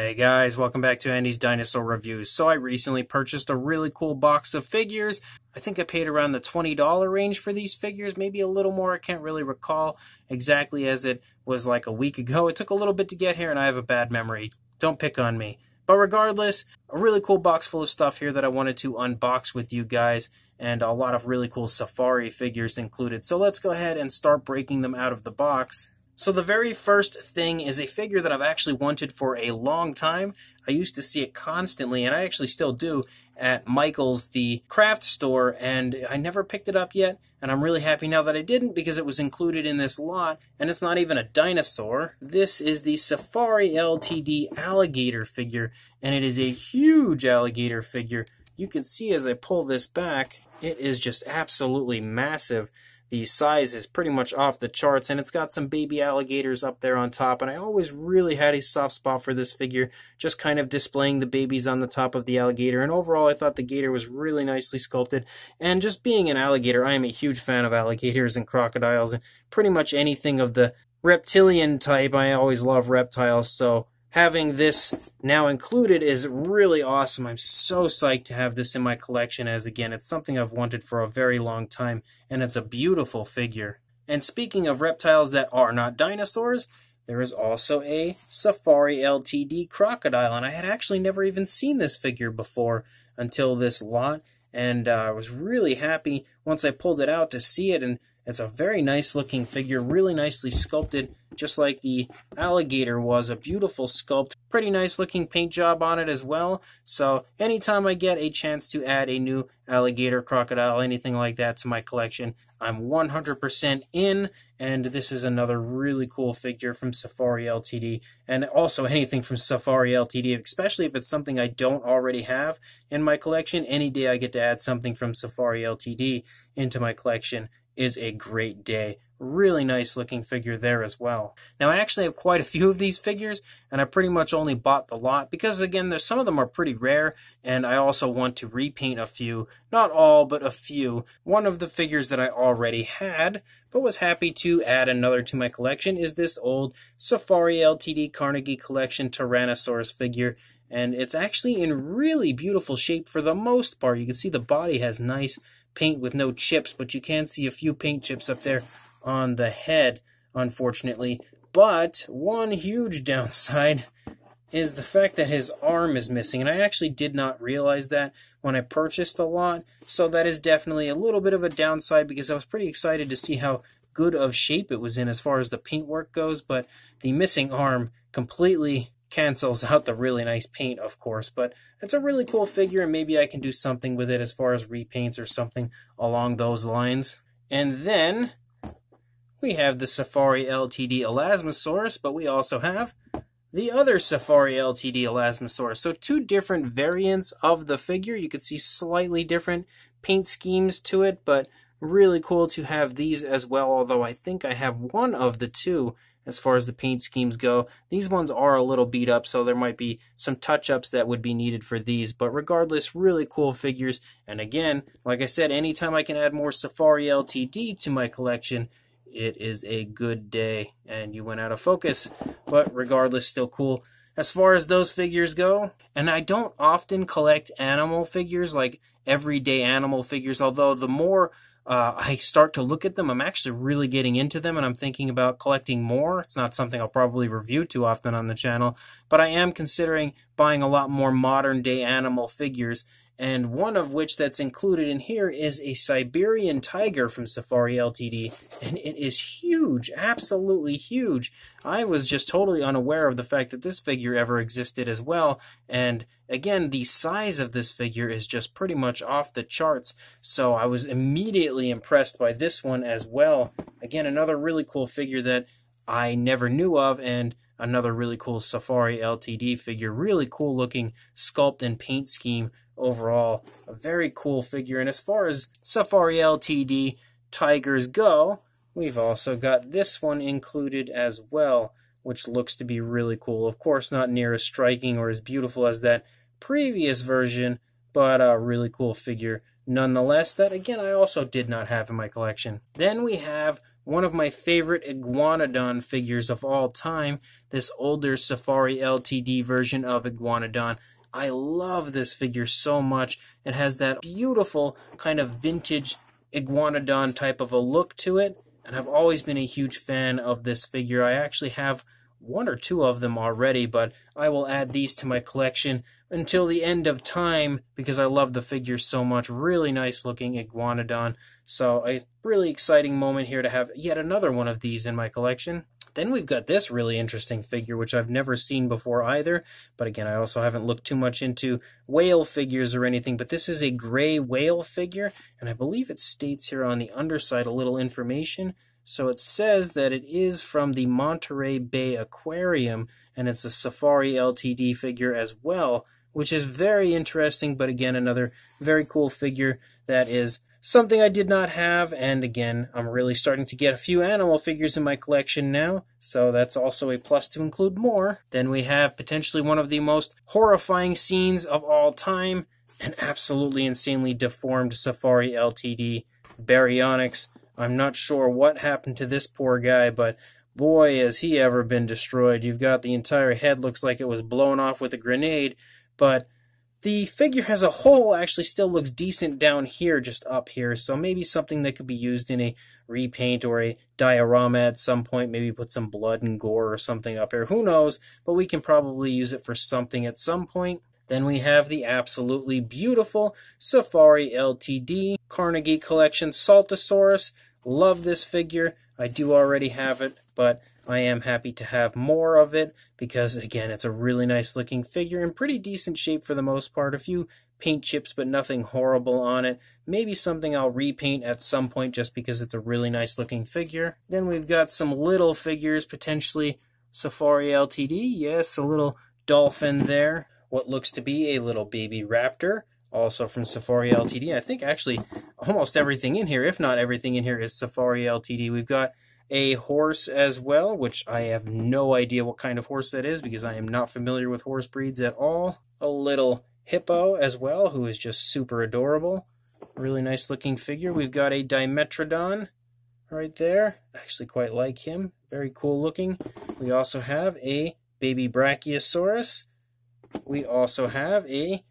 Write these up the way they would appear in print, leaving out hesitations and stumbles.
Hey guys, welcome back to Andy's Dinosaur Reviews. So I recently purchased a really cool box of figures. I think I paid around the $20 range for these figures, maybe a little more. I can't really recall exactly as it was like a week ago. It took a little bit to get here and I have a bad memory. Don't pick on me. But regardless, a really cool box full of stuff here that I wanted to unbox with you guys, and a lot of really cool safari figures included. So let's go ahead and start breaking them out of the box. So the very first thing is a figure that I've actually wanted for a long time. I used to see it constantly, and I actually still do, at Michael's, the craft store, and I never picked it up yet, and I'm really happy now that I didn't because it was included in this lot, and it's not even a dinosaur. This is the Safari LTD Alligator figure, and it is a huge alligator figure. You can see as I pull this back, it is just absolutely massive. The size is pretty much off the charts, and it's got some baby alligators up there on top, and I always really had a soft spot for this figure, just kind of displaying the babies on the top of the alligator, and overall I thought the gator was really nicely sculpted, and just being an alligator, I am a huge fan of alligators and crocodiles, and pretty much anything of the reptilian type. I always love reptiles, so having this now included is really awesome. I'm so psyched to have this in my collection, as again, it's something I've wanted for a very long time, and it's a beautiful figure. And speaking of reptiles that are not dinosaurs, there is also a Safari LTD Crocodile, and I had actually never even seen this figure before until this lot, and I was really happy once I pulled it out to see it, and it's a very nice looking figure, really nicely sculpted, just like the alligator was. A beautiful sculpt, pretty nice looking paint job on it as well. So anytime I get a chance to add a new alligator, crocodile, anything like that to my collection, I'm 100% in. And this is another really cool figure from Safari LTD, and also anything from Safari LTD, especially if it's something I don't already have in my collection. Any day I get to add something from Safari LTD into my collection is a great day. Really nice looking figure there as well. Now I actually have quite a few of these figures, and I pretty much only bought the lot because again, some of them are pretty rare, and I also want to repaint a few. Not all, but a few. One of the figures that I already had, but was happy to add another to my collection, is this old Safari LTD Carnegie collection Tyrannosaurus figure. And it's actually in really beautiful shape for the most part. You can see the body has nice paint with no chips, but you can see a few paint chips up there on the head, unfortunately. But one huge downside is the fact that his arm is missing, and I actually did not realize that when I purchased the lot, so that is definitely a little bit of a downside because I was pretty excited to see how good of shape it was in as far as the paint work goes, but the missing arm completely cancels out the really nice paint, of course. But it's a really cool figure, and maybe I can do something with it as far as repaints or something along those lines. And then we have the Safari Ltd Elasmosaurus, but we also have the other Safari Ltd Elasmosaurus. So two different variants of the figure. You can see slightly different paint schemes to it, but really cool to have these as well, although I think I have one of the two as far as the paint schemes go. These ones are a little beat up, so there might be some touch-ups that would be needed for these, but regardless, really cool figures. And again, like I said, anytime I can add more Safari LTD to my collection, it is a good day. And you went out of focus, but regardless, still cool as far as those figures go. And I don't often collect animal figures, like everyday animal figures, although the more I start to look at them, I'm actually really getting into them, and I'm thinking about collecting more. It's not something I'll probably review too often on the channel, but I am considering buying a lot more modern day animal figures, and one of which that's included in here is a Siberian Tiger from Safari LTD, and it is huge, absolutely huge. I was just totally unaware of the fact that this figure ever existed as well, and again, the size of this figure is just pretty much off the charts, so I was immediately impressed by this one as well. Again, another really cool figure that I never knew of, and another really cool Safari LTD figure. Really cool looking sculpt and paint scheme overall. A very cool figure. And as far as Safari LTD tigers go, we've also got this one included as well, which looks to be really cool. Of course, not near as striking or as beautiful as that previous version, but a really cool figure nonetheless, that again I also did not have in my collection. Then we have one of my favorite Iguanodon figures of all time, this older Safari LTD version of Iguanodon. I love this figure so much. It has that beautiful kind of vintage Iguanodon type of a look to it, and I've always been a huge fan of this figure. I actually have one or two of them already, but I will add these to my collection until the end of time because I love the figure so much. Really nice looking Iguanodon. So a really exciting moment here to have yet another one of these in my collection. Then we've got this really interesting figure, which I've never seen before either. But again, I also haven't looked too much into whale figures or anything. But this is a gray whale figure, and I believe it states here on the underside a little information. So it says that it is from the Monterey Bay Aquarium, and it's a Safari LTD figure as well, which is very interesting, but again, another very cool figure that is something I did not have, and again, I'm really starting to get a few animal figures in my collection now, so that's also a plus to include more. Then we have potentially one of the most horrifying scenes of all time, an absolutely insanely deformed Safari LTD Baryonyx. I'm not sure what happened to this poor guy, but boy, has he ever been destroyed. You've got the entire head looks like it was blown off with a grenade, but the figure as a whole actually still looks decent down here, just up here, so maybe something that could be used in a repaint or a diorama at some point, maybe put some blood and gore or something up here, who knows, but we can probably use it for something at some point. Then we have the absolutely beautiful Safari LTD Carnegie Collection Saltasaurus. Love this figure. I do already have it, but I am happy to have more of it because, again, it's a really nice looking figure in pretty decent shape for the most part. A few paint chips, but nothing horrible on it. Maybe something I'll repaint at some point just because it's a really nice looking figure. Then we've got some little figures, potentially Safari LTD. Yes, a little dolphin there. What looks to be a little baby raptor, also from Safari LTD. I think actually almost everything in here, if not everything in here, is Safari LTD. We've got a horse as well, which I have no idea what kind of horse that is because I am not familiar with horse breeds at all. A little hippo as well, who is just super adorable. Really nice looking figure. We've got a Dimetrodon right there. I actually quite like him. Very cool looking. We also have a baby Brachiosaurus. We also have a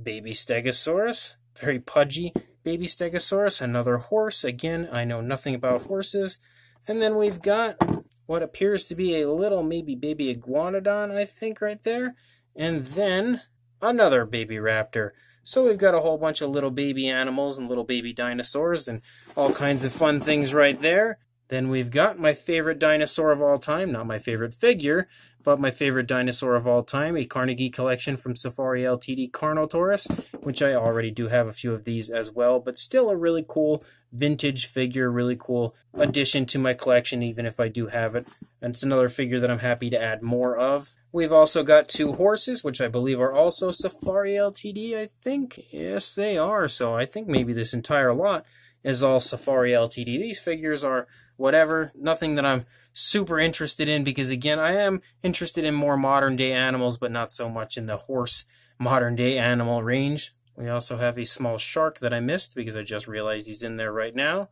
baby Stegosaurus. Very pudgy baby Stegosaurus. Another horse. Again, I know nothing about horses. And then we've got what appears to be a little maybe baby Iguanodon, I think, right there. And then another baby raptor. So we've got a whole bunch of little baby animals and little baby dinosaurs and all kinds of fun things right there. Then we've got my favorite dinosaur of all time, not my favorite figure, but my favorite dinosaur of all time, a Carnegie collection from Safari LTD Carnotaurus, which I already do have a few of these as well, but still a really cool vintage figure, really cool addition to my collection, even if I do have it. And it's another figure that I'm happy to add more of. We've also got two horses, which I believe are also Safari LTD, I think. Yes, they are. So I think maybe this entire lot is all Safari LTD. These figures are whatever, nothing that I'm super interested in because, again, I am interested in more modern day animals, but not so much in the horse modern day animal range. We also have a small shark that I missed because I just realized he's in there right now.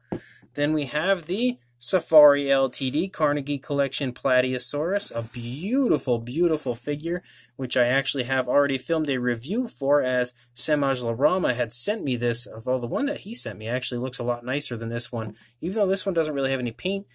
Then we have the Safari LTD Carnegie Collection Platiosaurus, a beautiful, beautiful figure, which I actually have already filmed a review for as Semaj Larama had sent me this, although the one that he sent me actually looks a lot nicer than this one. Even though this one doesn't really have any paint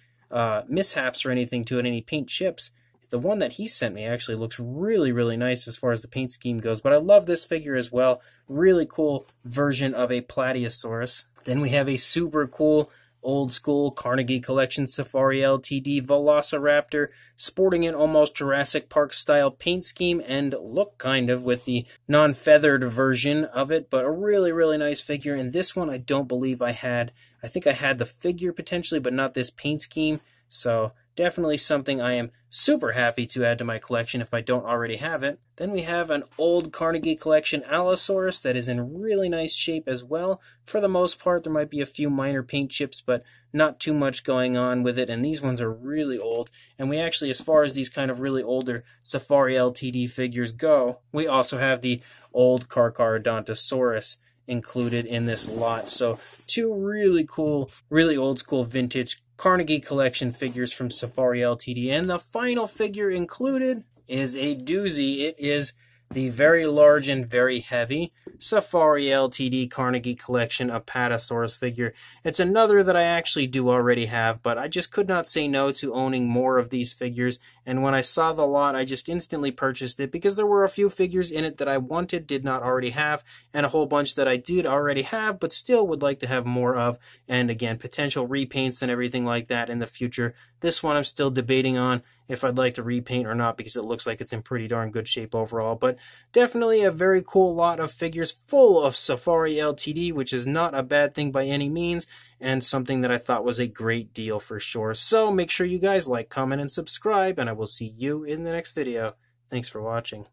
mishaps or anything to it, any paint chips, the one that he sent me actually looks really, really nice as far as the paint scheme goes. But I love this figure as well. Really cool version of a Platiosaurus. Then we have a super cool old school Carnegie Collection Safari LTD Velociraptor, sporting an almost Jurassic Park style paint scheme and look kind of with the non-feathered version of it, but a really, really nice figure. And this one I don't believe I had. I think I had the figure potentially, but not this paint scheme. So definitely something I am super happy to add to my collection if I don't already have it. Then we have an old Carnegie Collection Allosaurus that is in really nice shape as well. For the most part, there might be a few minor paint chips, but not too much going on with it. And these ones are really old. And we actually, as far as these kind of really older Safari LTD figures go, we also have the old Carnotaurus included in this lot. So two really cool, really old school vintage Carnegie collection figures from Safari LTD. And the final figure included is a doozy. It is the very large and very heavy Safari LTD Carnegie Collection Apatosaurus figure. It's another that I actually do already have, but I just could not say no to owning more of these figures, and when I saw the lot, I just instantly purchased it because there were a few figures in it that I wanted, did not already have, and a whole bunch that I did already have, but still would like to have more of, and again, potential repaints and everything like that in the future. This one I'm still debating on if I'd like to repaint or not because it looks like it's in pretty darn good shape overall, but definitely a very cool lot of figures full of Safari LTD, which is not a bad thing by any means, and something that I thought was a great deal for sure. So make sure you guys like, comment, and subscribe, and I will see you in the next video. Thanks for watching.